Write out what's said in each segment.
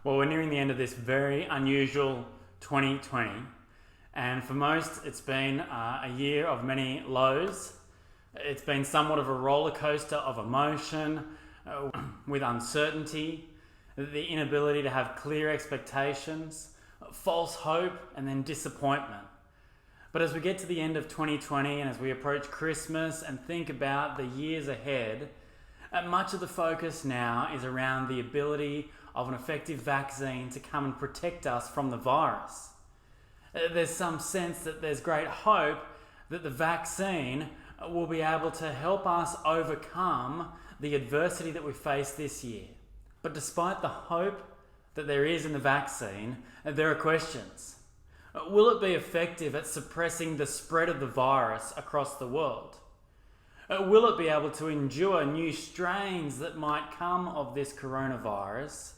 Well, we're nearing the end of this very unusual 2020, and for most, it's been a year of many lows. It's been somewhat of a roller coaster of emotion, with uncertainty, the inability to have clear expectations, false hope, and then disappointment. But as we get to the end of 2020 and as we approach Christmas and think about the years ahead, much of the focus now is around the ability of an effective vaccine to come and protect us from the virus. There's some sense that there's great hope that the vaccine will be able to help us overcome the adversity that we face this year. But despite the hope that there is in the vaccine, there are questions. Will it be effective at suppressing the spread of the virus across the world? Will it be able to endure new strains that might come of this coronavirus?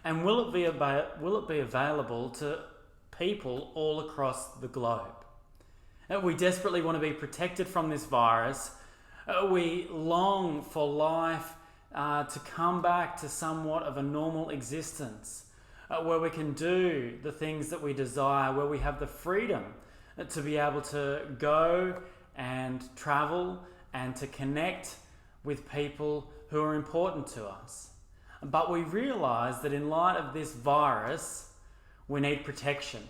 And will it be available to people all across the globe? We desperately want to be protected from this virus. We long for life to come back to somewhat of a normal existence, where we can do the things that we desire, where we have the freedom to be able to go and travel and to connect with people who are important to us. But we realise that in light of this virus, we need protection.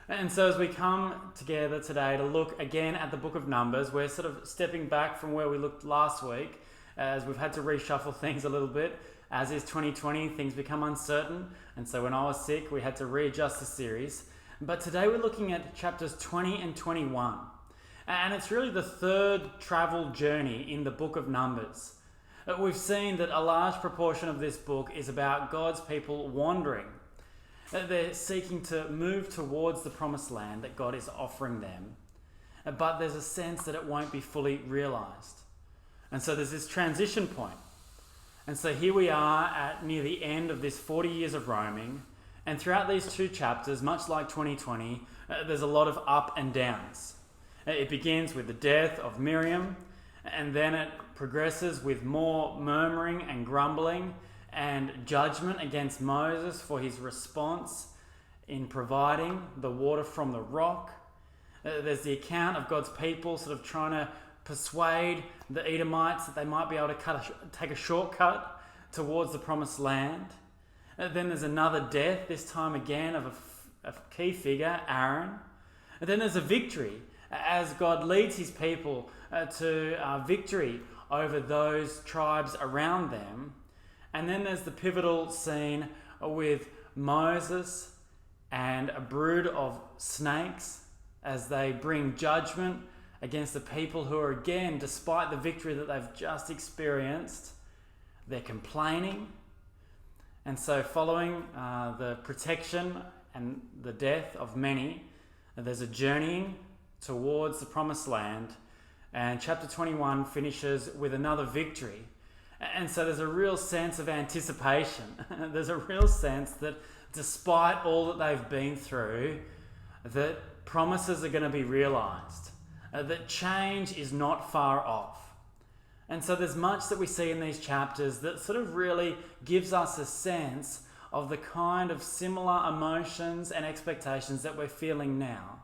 And so as we come together today to look again at the book of Numbers, we're sort of stepping back from where we looked last week, as we've had to reshuffle things a little bit. As is 2020, things become uncertain. And so when I was sick, we had to readjust the series. But today we're looking at chapters 20 and 21. And it's really the third travel journey in the book of Numbers. We've seen that a large proportion of this book is about God's people wandering. They're seeking to move towards the promised land that God is offering them. But there's a sense that it won't be fully realised. And so there's this transition point. And so here we are at near the end of this 40 years of roaming. And throughout these two chapters, much like 2020, there's a lot of up and downs. It begins with the death of Miriam, and then it progresses with more murmuring and grumbling and judgment against Moses for his response in providing the water from the rock. There's the account of God's people sort of trying to persuade the Edomites that they might be able to take a shortcut towards the promised land. Then there's another death, this time again of a key figure, Aaron. And then there's a victory as God leads his people to victory over those tribes around them. And then there's the pivotal scene with Moses and a brood of snakes as they bring judgment against the people who are, again, despite the victory that they've just experienced, they're complaining. And so following the protection and the death of many, there's a journeying towards the promised land. And chapter 21 finishes with another victory. And so there's a real sense of anticipation. There's a real sense that despite all that they've been through, that promises are going to be realised, that change is not far off. And so there's much that we see in these chapters that sort of really gives us a sense of the kind of similar emotions and expectations that we're feeling now.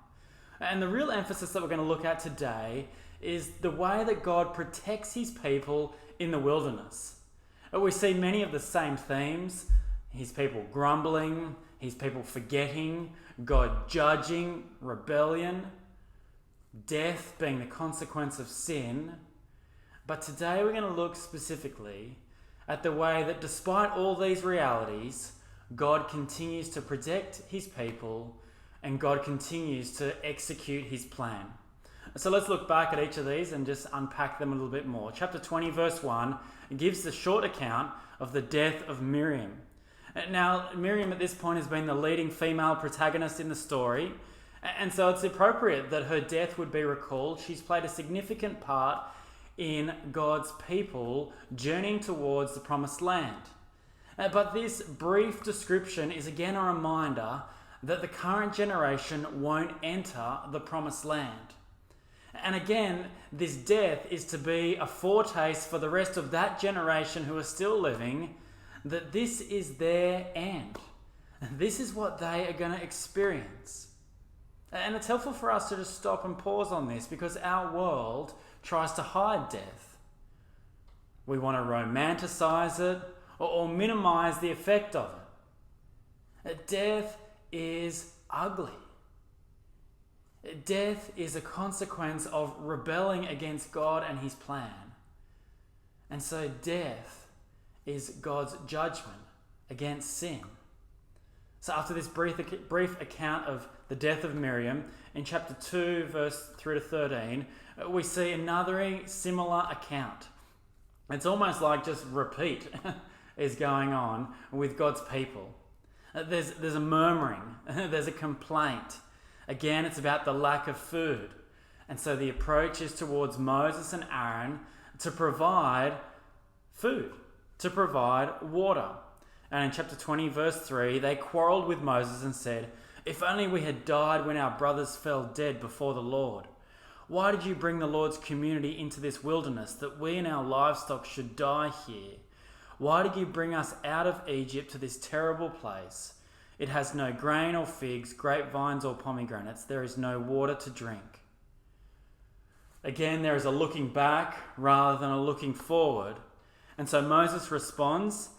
And the real emphasis that we're going to look at today is the way that God protects his people in the wilderness. We see many of the same themes: his people grumbling, his people forgetting, God judging, rebellion, death being the consequence of sin. But today we're going to look specifically at the way that despite all these realities, God continues to protect his people and God continues to execute his plan. So let's look back at each of these and just unpack them a little bit more. Chapter 20, verse 1 gives the short account of the death of Miriam. Now, Miriam at this point has been the leading female protagonist in the story, and so it's appropriate that her death would be recalled. She's played a significant part in God's people journeying towards the promised land. But this brief description is again a reminder that the current generation won't enter the promised land. And again, this death is to be a foretaste for the rest of that generation who are still living that this is their end. This is what they are going to experience. And it's helpful for us to just stop and pause on this, because our world tries to hide death. We want to romanticize it or minimize the effect of it. Death is ugly. Death is a consequence of rebelling against God and his plan. And so death is God's judgment against sin. So after this brief account of the death of Miriam, in chapter 2, verse 3 to 13, we see another similar account. It's almost like just repeat is going on with God's people. There's a murmuring, there's a complaint. Again, it's about the lack of food. And so the approach is towards Moses and Aaron to provide food, to provide water. And in chapter 20, verse 3, they quarreled with Moses and said, "If only we had died when our brothers fell dead before the Lord. Why did you bring the Lord's community into this wilderness, that we and our livestock should die here? Why did you bring us out of Egypt to this terrible place? It has no grain or figs, grapevines or pomegranates. There is no water to drink." Again, there is a looking back rather than a looking forward. And so Moses responds.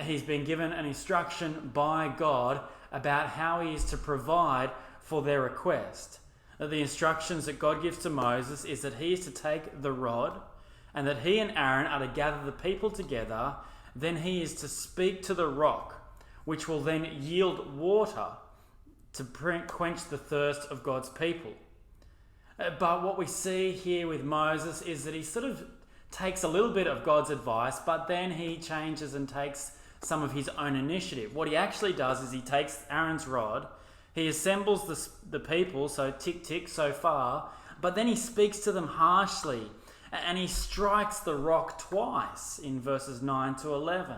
He's been given an instruction by God about how he is to provide for their request. The instructions that God gives to Moses is that he is to take the rod, and that he and Aaron are to gather the people together. Then he is to speak to the rock, which will then yield water to quench the thirst of God's people. But what we see here with Moses is that he sort of takes a little bit of God's advice, but then he changes and takes some of his own initiative. What he actually does is he takes Aaron's rod, he assembles the people, so tick, tick, so far, but then he speaks to them harshly, and he strikes the rock twice in verses 9 to 11.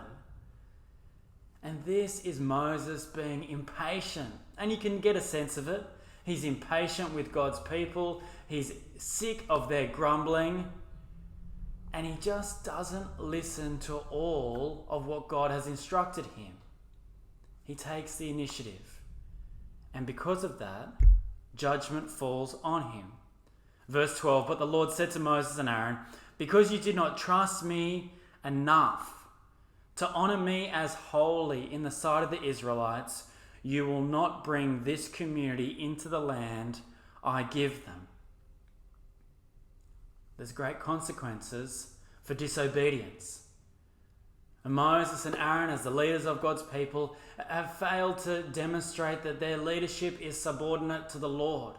And this is Moses being impatient, and you can get a sense of it. He's impatient with God's people, he's sick of their grumbling, and he just doesn't listen to all of what God has instructed him. He takes the initiative. And because of that, judgment falls on him. Verse 12, "But the Lord said to Moses and Aaron, because you did not trust me enough to honor me as holy in the sight of the Israelites, you will not bring this community into the land I give them." There's great consequences for disobedience. And Moses and Aaron, as the leaders of God's people, have failed to demonstrate that their leadership is subordinate to the Lord.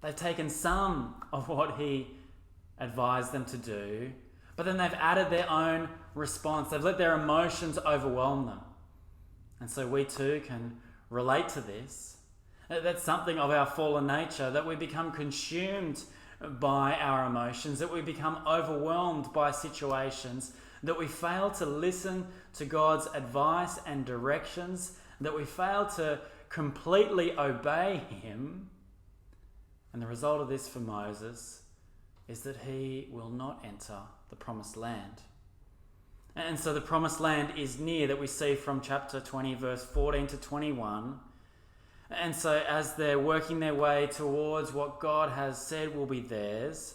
They've taken some of what he advised them to do, but then they've added their own response. They've let their emotions overwhelm them. And so we too can relate to this. That's something of our fallen nature, that we become consumed by our emotions, that we become overwhelmed by situations, that we fail to listen to God's advice and directions, that we fail to completely obey him. And the result of this for Moses is that he will not enter the promised land. And so the promised land is near, that we see from chapter 20, verse 14 to 21. And so as they're working their way towards what God has said will be theirs,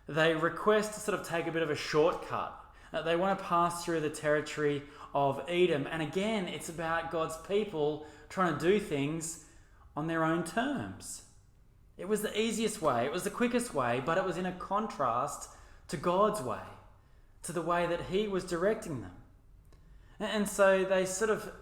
they request to sort of take a bit of a shortcut. They want to pass through the territory of Edom. And again, it's about God's people trying to do things on their own terms. It was the easiest way, it was the quickest way, but it was in a contrast to God's way, to the way that he was directing them. And so they sort of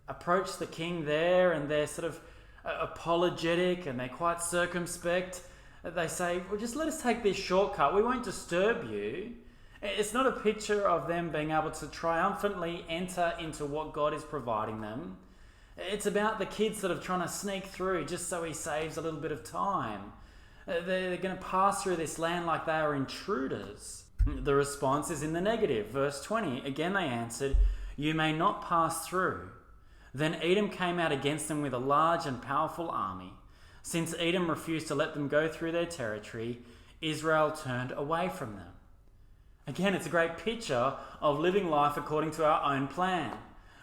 approach the king there, and they're sort of apologetic and they're quite circumspect. They say, well, just let us take this shortcut. We won't disturb you. It's not a picture of them being able to triumphantly enter into what God is providing them. It's about the kids sort of trying to sneak through just so he saves a little bit of time. They're going to pass through this land like they are intruders. The response is in the negative. Verse 20, again they answered, "You may not pass through." Then Edom came out against them with a large and powerful army. Since Edom refused to let them go through their territory, Israel turned away from them. Again, it's a great picture of living life according to our own plan.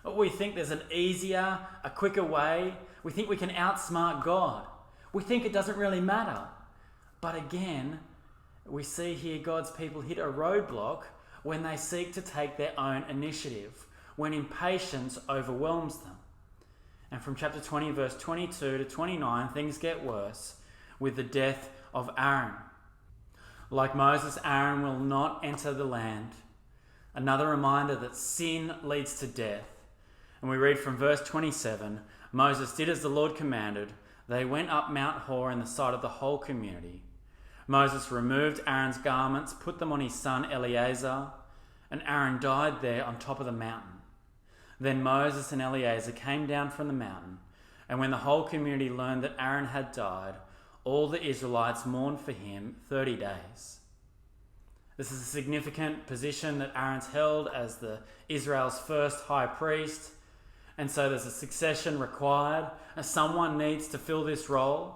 We think there's an easier, a quicker way. We think we can outsmart God. We think it doesn't really matter. But again, we see here God's people hit a roadblock when they seek to take their own initiative, when impatience overwhelms them. And from chapter 20, verse 22 to 29, things get worse with the death of Aaron. Like Moses, Aaron will not enter the land. Another reminder that sin leads to death. And we read from verse 27, Moses did as the Lord commanded. They went up Mount Hor in the sight of the whole community. Moses removed Aaron's garments, put them on his son Eleazar, and Aaron died there on top of the mountain. Then Moses and Eleazar came down from the mountain, and when the whole community learned that Aaron had died, all the Israelites mourned for him 30 days. This is a significant position that Aaron's held as Israel's first high priest, and so there's a succession required, and someone needs to fill this role.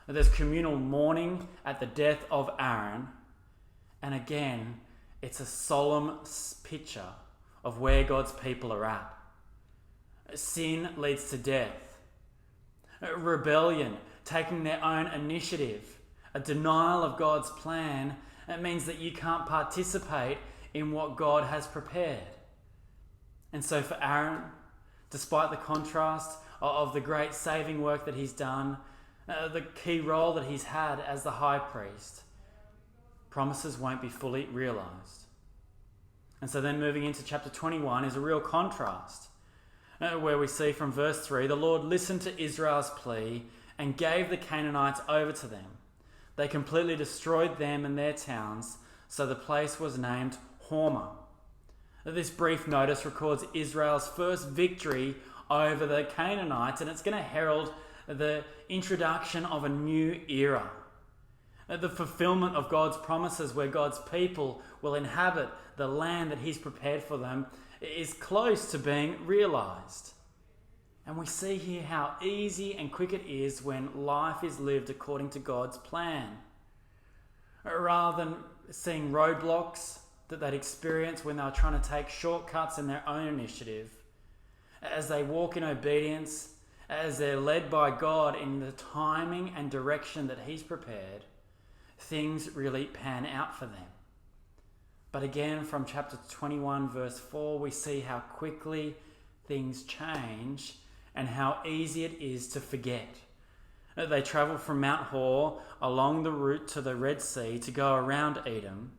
There's communal mourning at the death of Aaron, and again, it's a solemn picture of where God's people are at. Sin leads to death. Rebellion, taking their own initiative, a denial of God's plan, it means that you can't participate in what God has prepared. And so for Aaron, despite the contrast of the great saving work that he's done, the key role that he's had as the high priest, promises won't be fully realized. And so then moving into chapter 21 is a real contrast, where we see from verse 3, the Lord listened to Israel's plea and gave the Canaanites over to them. They completely destroyed them and their towns, so the place was named Hormah. This brief notice records Israel's first victory over the Canaanites, and it's going to herald the introduction of a new era. The fulfillment of God's promises, where God's people will inhabit the land that he's prepared for them, is close to being realized. And we see here how easy and quick it is when life is lived according to God's plan. Rather than seeing roadblocks that they'd experience when they were trying to take shortcuts in their own initiative, as they walk in obedience, as they're led by God in the timing and direction that he's prepared, things really pan out for them. But again, from chapter 21, verse 4, we see how quickly things change and how easy it is to forget. They travel from Mount Hor along the route to the Red Sea to go around Edom,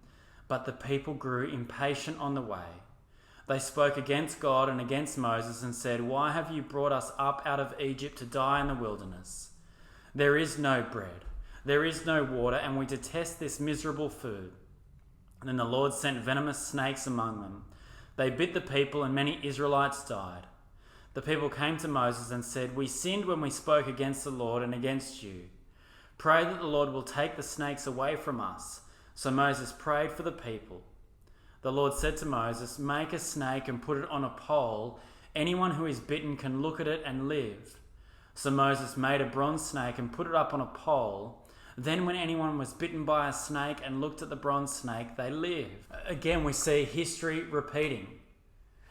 but the people grew impatient on the way. They spoke against God and against Moses and said, "Why have you brought us up out of Egypt to die in the wilderness? There is no bread, there is no water, and we detest this miserable food." And then the Lord sent venomous snakes among them. They bit the people, and many Israelites died. The people came to Moses and said, "We sinned when we spoke against the Lord and against you. Pray that the Lord will take the snakes away from us." So Moses prayed for the people. The Lord said to Moses, "Make a snake and put it on a pole. Anyone who is bitten can look at it and live." So Moses made a bronze snake and put it up on a pole. Then when anyone was bitten by a snake and looked at the bronze snake, they lived. Again, we see history repeating.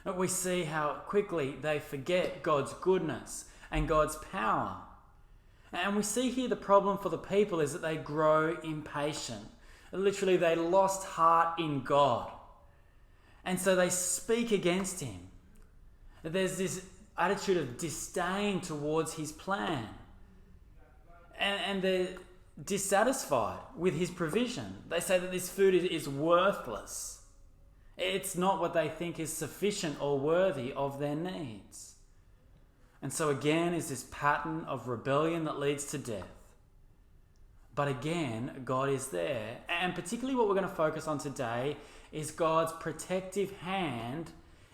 We see how quickly they forget God's goodness and God's power. And we see here the problem for the people is that they grow impatient. Literally, they lost heart in God. And so they speak against him. There's this attitude of disdain towards his plan. And they're dissatisfied with his provision. They say that this food is worthless. It's not what they think is sufficient or worthy of their needs. And so again is this pattern of rebellion that leads to death. But again, God is there. And particularly what we're going to focus on today is God's protective hand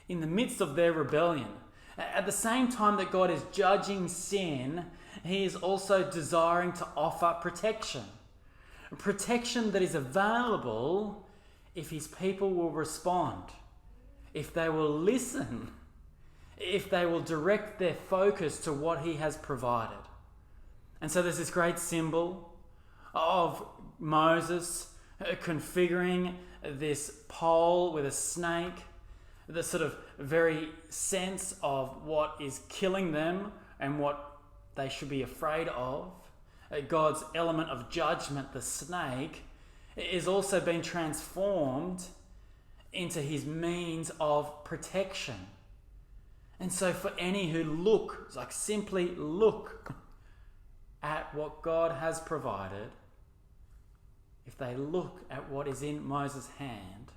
in the midst of their rebellion. At the same time that God is judging sin, he is also desiring to offer protection. Protection that is available if his people will respond, if they will listen, if they will direct their focus to what he has provided. And so there's this great symbol of Moses configuring this pole with a snake, the sort of very sense of what is killing them and what they should be afraid of. God's element of judgment, the snake, is also being transformed into his means of protection. And so for any who simply look at what God has provided, if they look at what is in Moses' hand,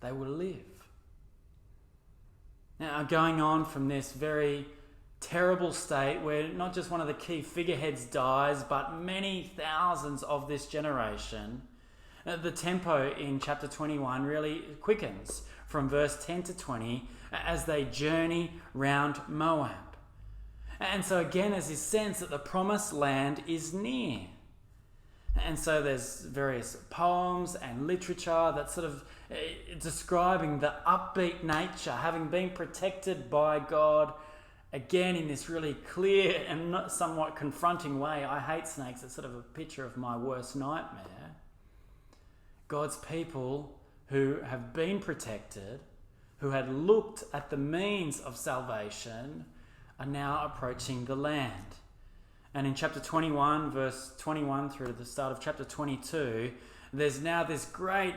they will live. Now, going on from this very terrible state where not just one of the key figureheads dies, but many thousands of this generation, the tempo in chapter 21 really quickens from verse 10 to 20 as they journey round Moab. And so again, there's this sense that the promised land is near. And so there's various poems and literature that sort of describing the upbeat nature, having been protected by God, again in this really clear and somewhat confronting way. I hate snakes. It's sort of a picture of my worst nightmare. God's people who have been protected, who had looked at the means of salvation, are now approaching the land. And in chapter 21, verse 21 through to the start of chapter 22, there's now this great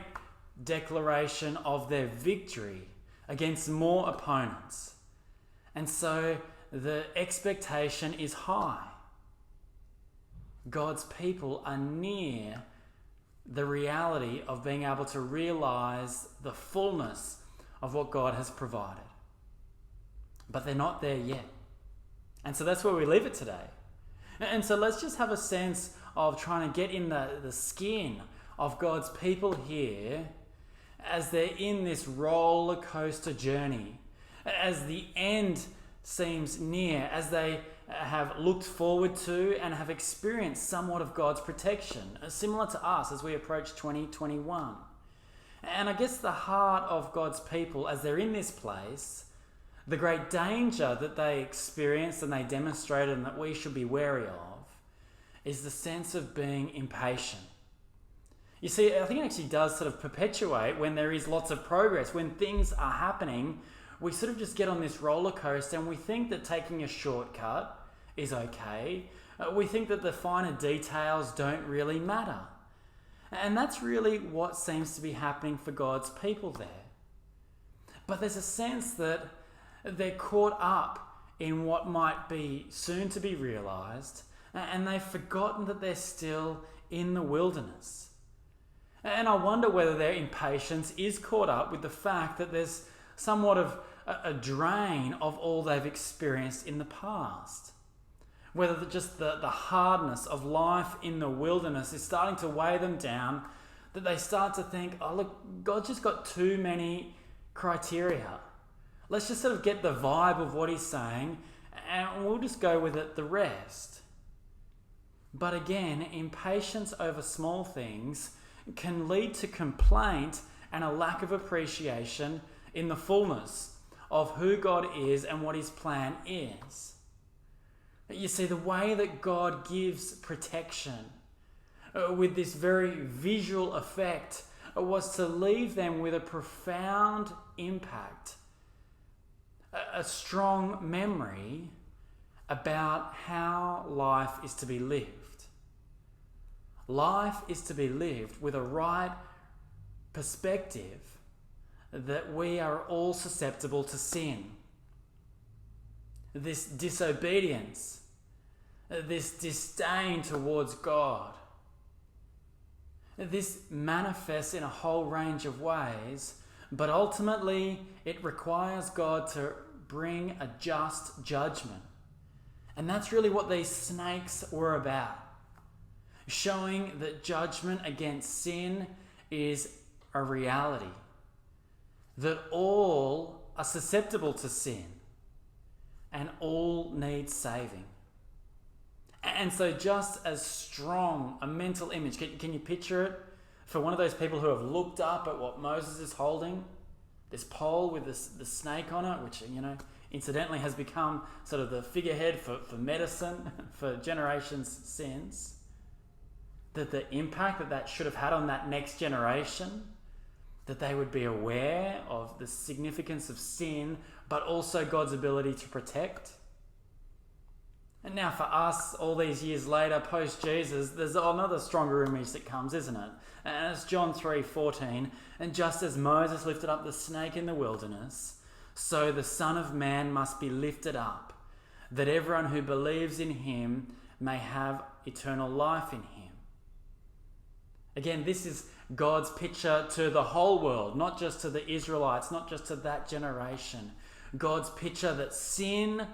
declaration of their victory against more opponents. And so the expectation is high. God's people are near the reality of being able to realize the fullness of what God has provided. But they're not there yet. And so that's where we leave it today. And so let's just have a sense of trying to get in the skin of God's people here as they're in this roller coaster journey, as the end seems near, as they have looked forward to and have experienced somewhat of God's protection, similar to us as we approach 2021. And I guess the heart of God's people as they're in this place, the great danger that they experienced and they demonstrated and that we should be wary of, is the sense of being impatient. You see, I think it actually does sort of perpetuate when there is lots of progress. When things are happening, we sort of just get on this roller coaster and we think that taking a shortcut is okay. We think that the finer details don't really matter. And that's really what seems to be happening for God's people there. But there's a sense that they're caught up in what might be soon to be realized, and they've forgotten that they're still in the wilderness. And I wonder whether their impatience is caught up with the fact that there's somewhat of a drain of all they've experienced in the past. Whether just the hardness of life in the wilderness is starting to weigh them down, that they start to think, oh look, God's just got too many criteria. Let's just sort of get the vibe of what he's saying and we'll just go with it the rest. But again, impatience over small things can lead to complaint and a lack of appreciation in the fullness of who God is and what his plan is. You see, the way that God gives protection with this very visual effect was to leave them with a profound impact, a strong memory about how life is to be lived. Life is to be lived with a right perspective that we are all susceptible to sin. This disobedience, this disdain towards God, this manifests in a whole range of ways, but ultimately it requires God to bring a just judgment. And that's really what these snakes were about, showing that judgment against sin is a reality, that all are susceptible to sin and all need saving. And so just as strong a mental image, can you picture it for one of those people who have looked up at what Moses is holding, this pole with the snake on it, which, incidentally has become sort of the figurehead for medicine for generations since. that the impact that should have had on that next generation, that they would be aware of the significance of sin, but also God's ability to protect. And now for us, all these years later, post-Jesus, there's another stronger image that comes, isn't it? And it's John 3:14. And just as Moses lifted up the snake in the wilderness, so the Son of Man must be lifted up, that everyone who believes in him may have eternal life in him. Again, this is God's picture to the whole world, not just to the Israelites, not just to that generation. God's picture that sin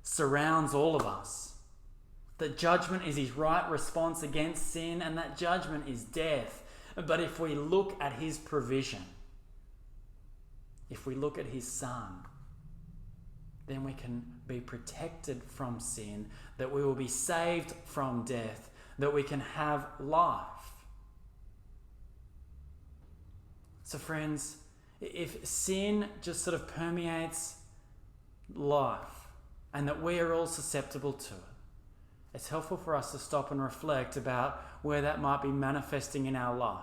surrounds all of us. That judgment is his right response against sin, and that judgment is death. But if we look at his provision, if we look at his Son, then we can be protected from sin, that we will be saved from death, that we can have life. So friends, if sin just sort of permeates life and that we are all susceptible to it, it's helpful for us to stop and reflect about where that might be manifesting in our life.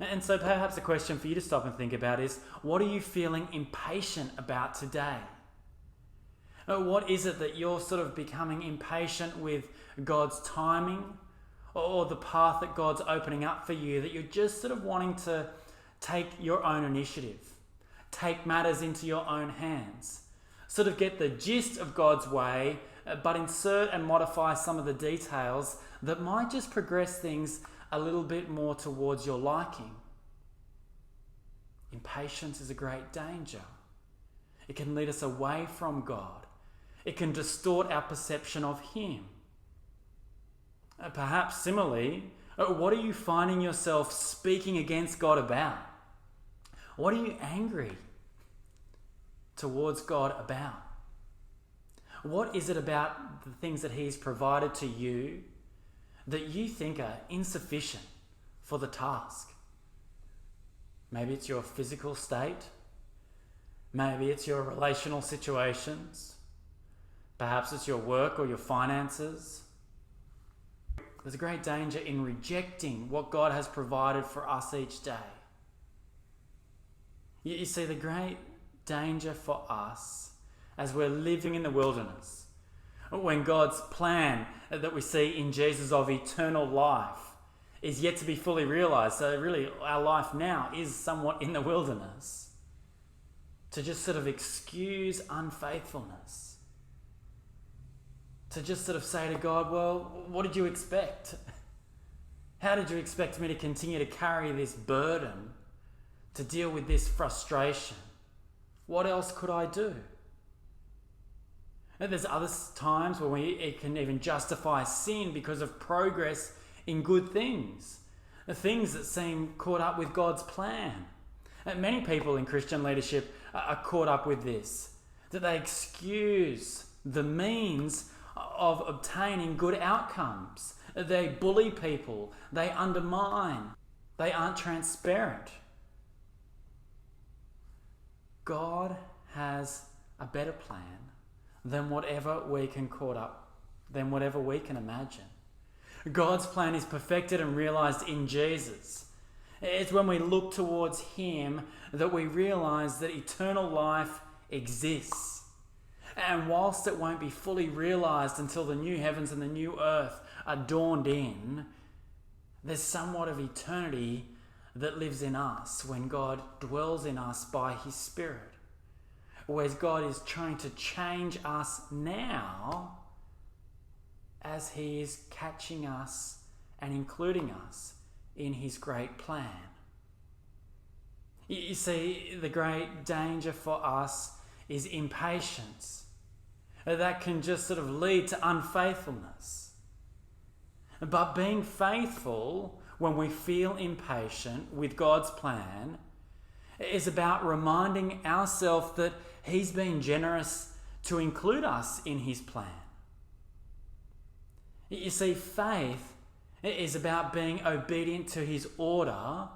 And so perhaps a question for you to stop and think about is, what are you feeling impatient about today? What is it that you're sort of becoming impatient with God's timing, or the path that God's opening up for you, that you're just sort of wanting to take your own initiative, take matters into your own hands, sort of get the gist of God's way, but insert and modify some of the details that might just progress things a little bit more towards your liking? Impatience is a great danger. It can lead us away from God. It can distort our perception of him. Perhaps similarly, what are you finding yourself speaking against God about? What are you angry towards God about? What is it about the things that he's provided to you that you think are insufficient for the task? Maybe it's your physical state. Maybe it's your relational situations. Perhaps it's your work or your finances. There's a great danger in rejecting what God has provided for us each day. You see, the great danger for us as we're living in the wilderness, when God's plan that we see in Jesus of eternal life is yet to be fully realized, so really our life now is somewhat in the wilderness, to just sort of excuse unfaithfulness. To just sort of say to God, well, what did you expect? How did you expect me to continue to carry this burden, to deal with this frustration? What else could I do? And there's other times when it can even justify sin because of progress in good things, the things that seem caught up with God's plan. And many people in Christian leadership are caught up with this, that they excuse the means of obtaining good outcomes. They bully people, they undermine, they aren't transparent. God has a better plan than whatever we can imagine. God's plan is perfected and realized in Jesus. It's when we look towards him that we realize that eternal life exists. And whilst it won't be fully realized until the new heavens and the new earth are dawned in, there's somewhat of eternity that lives in us when God dwells in us by his Spirit. Whereas God is trying to change us now as he is catching us and including us in his great plan. You see, the great danger for us is impatience. That can just sort of lead to unfaithfulness. But being faithful when we feel impatient with God's plan is about reminding ourselves that he's been generous to include us in his plan. You see, faith is about being obedient to his order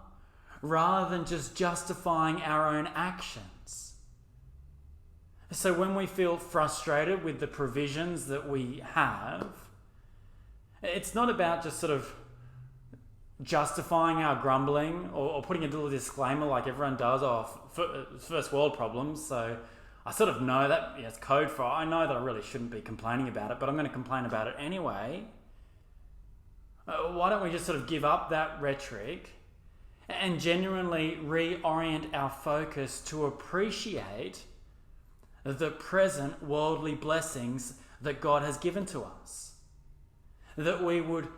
rather than just justifying our own actions. So when we feel frustrated with the provisions that we have, It's not about just sort of justifying our grumbling or putting a little disclaimer like everyone does first world problems. So I sort of know that it's code for I know that I really shouldn't be complaining about it, but I'm going to complain about it anyway. Why don't we just sort of give up that rhetoric and genuinely reorient our focus to appreciate the present worldly blessings that God has given to us? That we would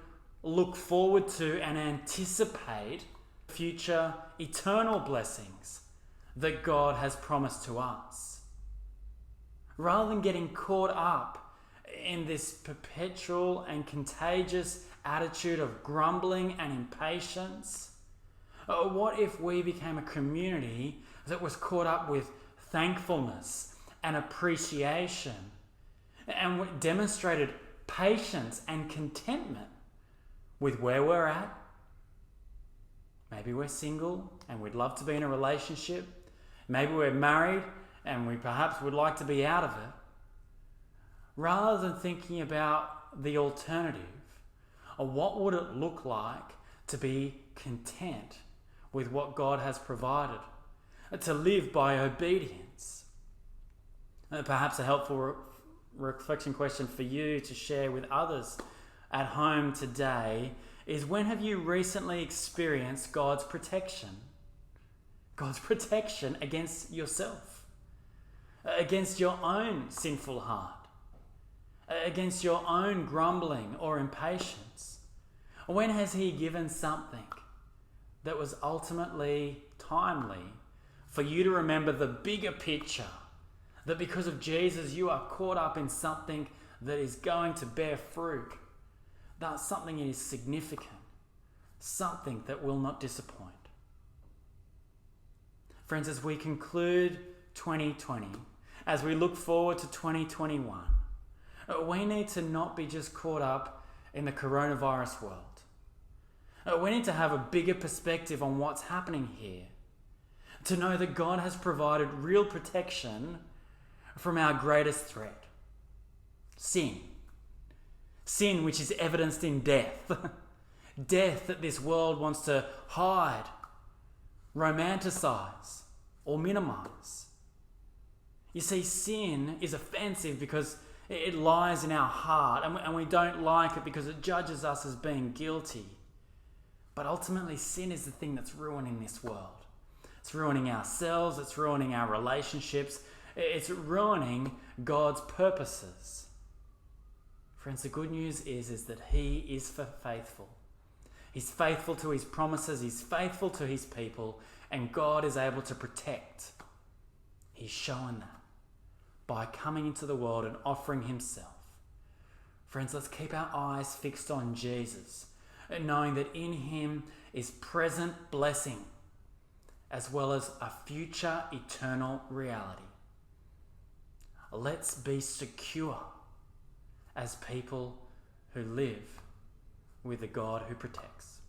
look forward to and anticipate future eternal blessings that God has promised to us. Rather than getting caught up in this perpetual and contagious attitude of grumbling and impatience, what if we became a community that was caught up with thankfulness and appreciation and demonstrated patience and contentment with where we're at? Maybe we're single and we'd love to be in a relationship. Maybe we're married and we perhaps would like to be out of it. Rather than thinking about the alternative, or what would it look like to be content with what God has provided, to live by obedience? Perhaps a helpful reflection question for you to share with others at home today is, when have you recently experienced God's protection? God's protection against yourself, against your own sinful heart, against your own grumbling or impatience? When has He given something that was ultimately timely for you to remember the bigger picture, that because of Jesus you are caught up in something that is going to bear fruit, that something is significant, something that will not disappoint? Friends, as we conclude 2020, as we look forward to 2021, we need to not be just caught up in the coronavirus world. We need to have a bigger perspective on what's happening here, to know that God has provided real protection from our greatest threat, sin. Sin which is evidenced in death. Death that this world wants to hide, romanticize, or minimize. You see, sin is offensive because it lies in our heart, and we don't like it because it judges us as being guilty. But ultimately, sin is the thing that's ruining this world. It's ruining ourselves, it's ruining our relationships, it's ruining God's purposes. Friends, the good news is that He is faithful. He's faithful to His promises, He's faithful to His people, and God is able to protect. He's shown that by coming into the world and offering Himself. Friends, let's keep our eyes fixed on Jesus, and knowing that in Him is present blessing, as well as a future eternal reality. Let's be secure as people who live with a God who protects.